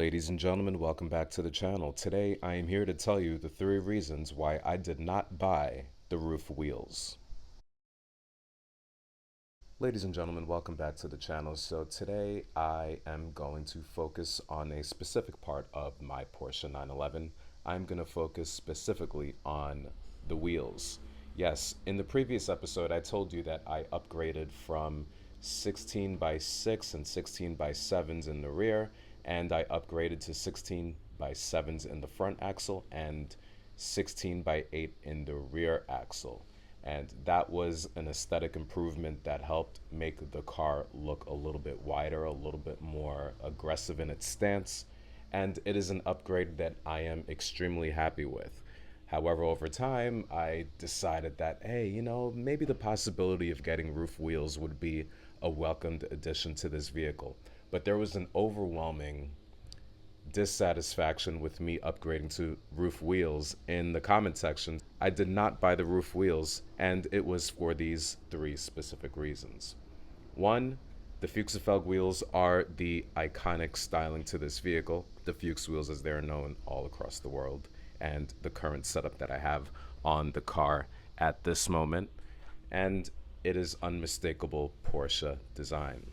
Ladies and gentlemen, welcome back to the channel. Today I am here to tell you the 3 reasons why I did not buy the RUF wheels. Ladies and gentlemen, welcome back to the channel. So today I am going to focus on a specific part of my Porsche 911. I'm going to focus specifically on the wheels. Yes, in the previous episode I told you that I upgraded from 16 by 6 and 16 by 7s in the rear, and I upgraded to 16 by 7s in the front axle and 16 by 8 in the rear axle. And that was an aesthetic improvement that helped make the car look a little bit wider, a little bit more aggressive in its stance, and it is an upgrade that I am extremely happy with. However, over time, I decided that, hey, maybe the possibility of getting RUF wheels would be a welcomed addition to this vehicle. But there was an overwhelming dissatisfaction with me upgrading to RUF wheels in the comment section. I did not buy the RUF wheels, and it was for these 3 specific reasons. One, the Fuchs wheels are the iconic styling to this vehicle, the Fuchs wheels as they're known all across the world, and the current setup that I have on the car at this moment. And it is unmistakable Porsche design.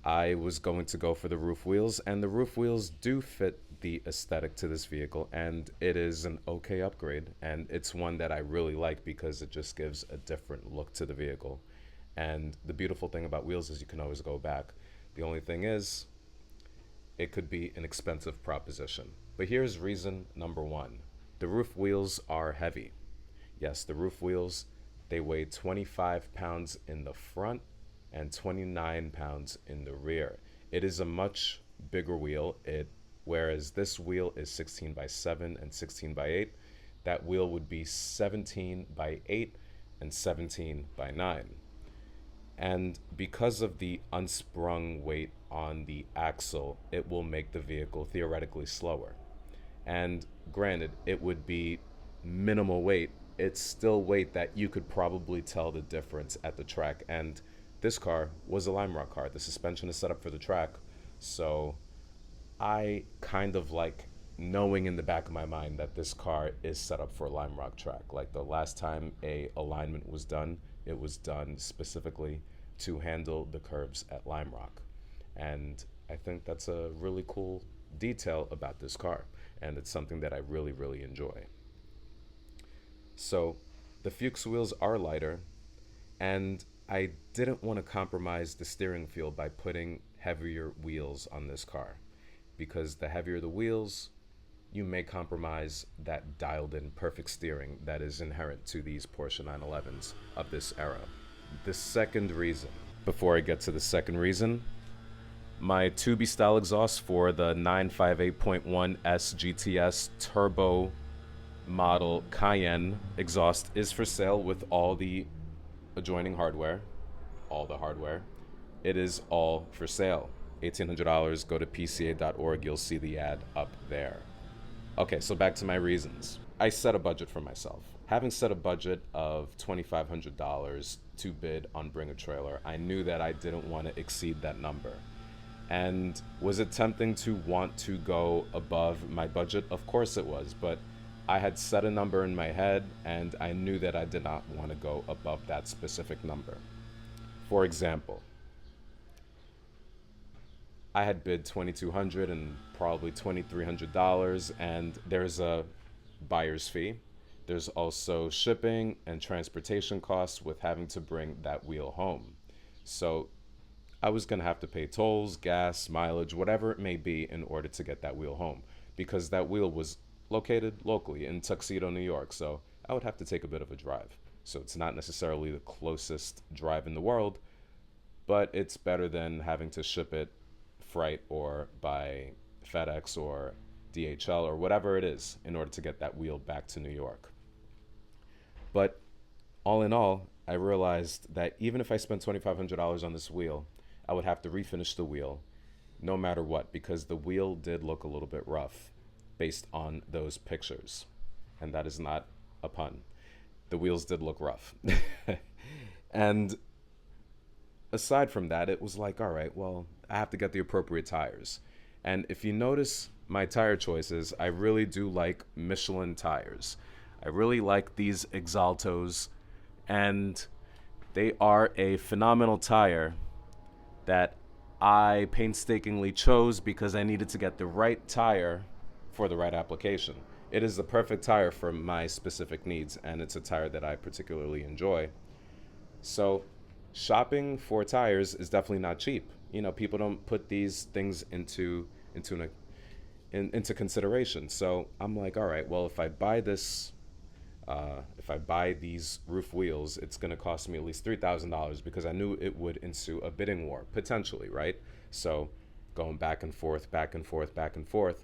I was going to go for the RUF wheels, and the RUF wheels do fit the aesthetic to this vehicle, and it is an okay upgrade, and it's one that I really like because it just gives a different look to the vehicle. And the beautiful thing about wheels is you can always go back. The only thing is, it could be an expensive proposition. But here's reason number 1. The RUF wheels are heavy. Yes, the RUF wheels, they weigh 25 pounds in the front and 29 pounds in the rear. It is a much bigger wheel. Whereas this wheel is 16 by 7 and 16 by 8, that wheel would be 17 by 8 and 17 by 9. And because of the unsprung weight on the axle, it will make the vehicle theoretically slower. And granted, it would be minimal weight. It's still weight that you could probably tell the difference at the track. And this car was a Lime Rock car. The suspension is set up for the track, so I kind of like knowing in the back of my mind that this car is set up for a Lime Rock track. Like the last time a alignment was done, it was done specifically to handle the curves at Lime Rock. And I think that's a really cool detail about this car, and it's something that I really, really enjoy. So the Fuchs wheels are lighter, and I didn't want to compromise the steering feel by putting heavier wheels on this car, because the heavier the wheels, you may compromise that dialed in perfect steering that is inherent to these Porsche 911s of this era. The second reason, before I get to the second reason, my Tubi style exhaust for the 958.1S GTS turbo model Cayenne exhaust is for sale with all the adjoining hardware, all the hardware. It is all for sale. $1,800. Go to pca.org. You'll see the ad up there. Okay, so back to my reasons. I set a budget for myself. Having set a budget of $2,500 to bid on Bring a Trailer, I knew that I didn't want to exceed that number. And was it tempting to want to go above my budget? Of course it was, but I had set a number in my head, and I knew that I did not want to go above that specific number. For example, I had bid $2,200 and probably $2,300, and there's a buyer's fee. There's also shipping and transportation costs with having to bring that wheel home. So I was going to have to pay tolls, gas, mileage, whatever it may be in order to get that wheel home, because that wheel was located locally in Tuxedo, New York, so I would have to take a bit of a drive. So it's not necessarily the closest drive in the world, but it's better than having to ship it freight or by FedEx or DHL or whatever it is in order to get that wheel back to New York. But all in all, I realized that even if I spent $2,500 on this wheel, I would have to refinish the wheel no matter what, because the wheel did look a little bit rough based on those pictures. And that is not a pun. The wheels did look rough. And aside from that, it was like, all right, well, I have to get the appropriate tires. And if you notice my tire choices, I really do like Michelin tires. I really like these Exaltos, and they are a phenomenal tire that I painstakingly chose because I needed to get the right tire for the right application. It is the perfect tire for my specific needs, and it's a tire that I particularly enjoy. So, shopping for tires is definitely not cheap. You know, people don't put these things into consideration. So I'm like, all right, well, if I buy these roof wheels, it's going to cost me at least $3,000 because I knew it would ensue a bidding war potentially, right? So going back and forth, back and forth, back and forth.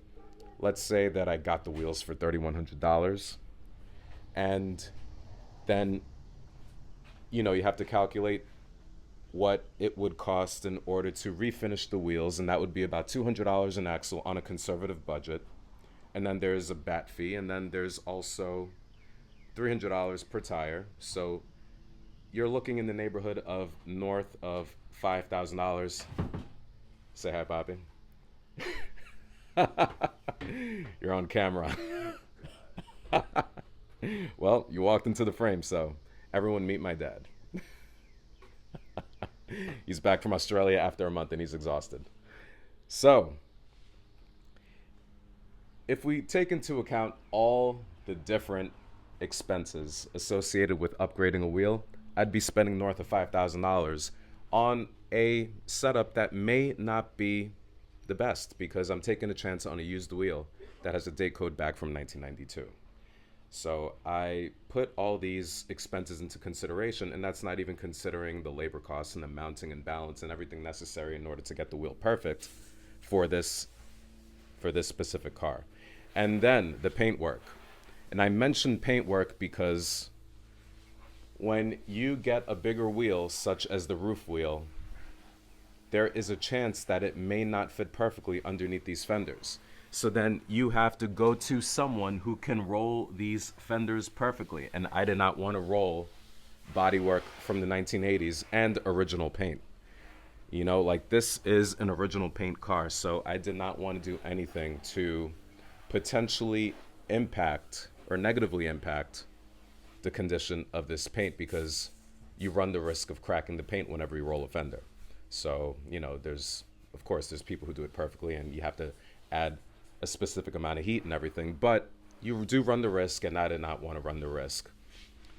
Let's say that I got the wheels for $3,100, and then you have to calculate what it would cost in order to refinish the wheels, and that would be about $200 an axle on a conservative budget. And then there's a bat fee, and then there's also $300 per tire. So you're looking in the neighborhood of north of $5,000. Say hi, Poppy. You're on camera. Well, you walked into the frame, so everyone meet my dad. He's back from Australia after a month and he's exhausted. So, if we take into account all the different expenses associated with upgrading a wheel, I'd be spending north of $5,000 on a setup that may not be the best because I'm taking a chance on a used wheel that has a date code back from 1992. So I put all these expenses into consideration, and that's not even considering the labor costs and the mounting and balance and everything necessary in order to get the wheel perfect for this specific car. And then the paint work. And I mentioned paint work because when you get a bigger wheel, such as the roof wheel, there is a chance that it may not fit perfectly underneath these fenders. So then you have to go to someone who can roll these fenders perfectly. And I did not want to roll bodywork from the 1980s and original paint. Like this is an original paint car, so I did not want to do anything to potentially impact or negatively impact the condition of this paint because you run the risk of cracking the paint whenever you roll a fender. So, there's people who do it perfectly and you have to add a specific amount of heat and everything, but you do run the risk, and I did not want to run the risk,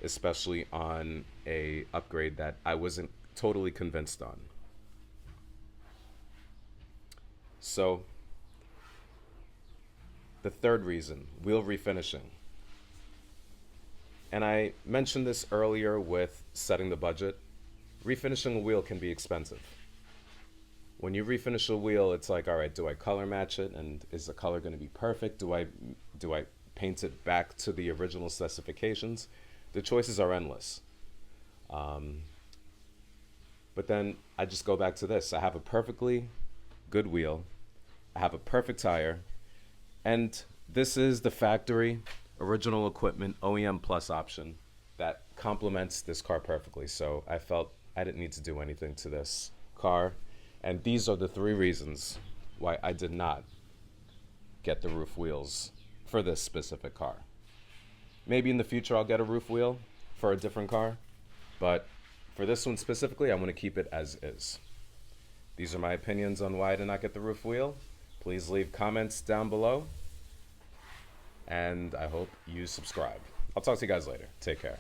especially on a upgrade that I wasn't totally convinced on. So the third reason, wheel refinishing. And I mentioned this earlier with setting the budget. Refinishing a wheel can be expensive. When you refinish a wheel, it's like, all right, do I color match it? And is the color going to be perfect? Do I paint it back to the original specifications? The choices are endless. But then I just go back to this. I have a perfectly good wheel. I have a perfect tire. And this is the factory original equipment OEM plus option that complements this car perfectly. So I felt I didn't need to do anything to this car. And these are the three reasons why I did not get the roof wheels for this specific car. Maybe in the future I'll get a roof wheel for a different car, but for this one specifically, I want to keep it as is. These are my opinions on why I did not get the roof wheel. Please leave comments down below, and I hope you subscribe. I'll talk to you guys later. Take care.